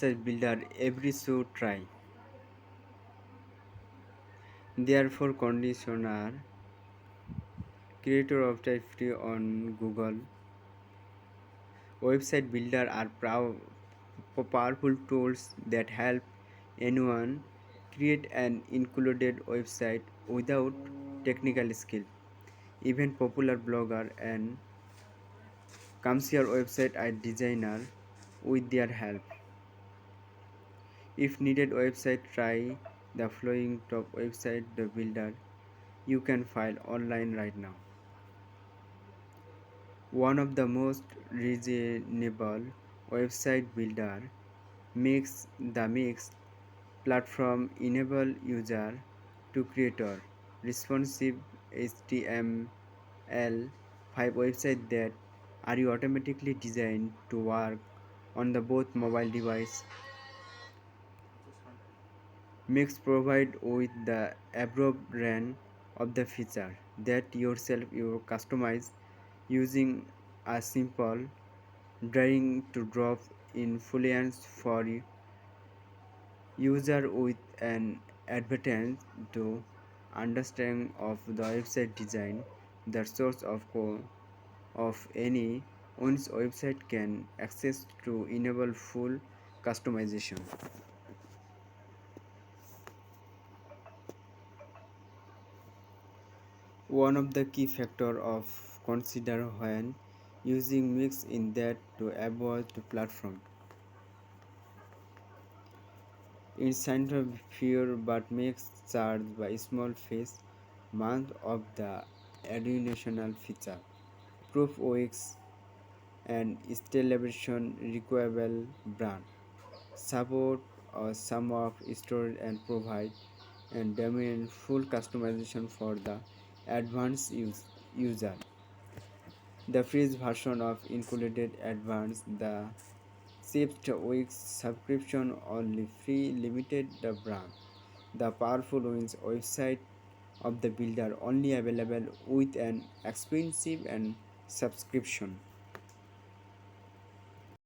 website builder every should try. Therefore, conditioner creator of type free on Google. Website builder are powerful tools that help anyone create an included website without technical skill. Even popular blogger and commercial website are designer with their help. If needed website, try the following top website the builder you can find online right now. One of the most reasonable website builder makes the mix platform enable user to creator responsive HTML5 website that are you automatically designed to work on the both mobile device. Mix provide with the above range of the feature that yourself you customize using a simple drag to drop influence for user with an advantage to understanding of the website design. The source of of any one's website can access to enable full customization. One of the key factor of consider when using mix in that to avoid the platform. Incentive fear but makes charge by small face month of the additional feature. Proof weeks and celebration requirable brand. Support or sum of storage and provide and domain full customization for the advanced user. The free version of included advanced the shipped weeks subscription only free limited the brand. The powerful wins website of the builder only available with an expensive and subscription.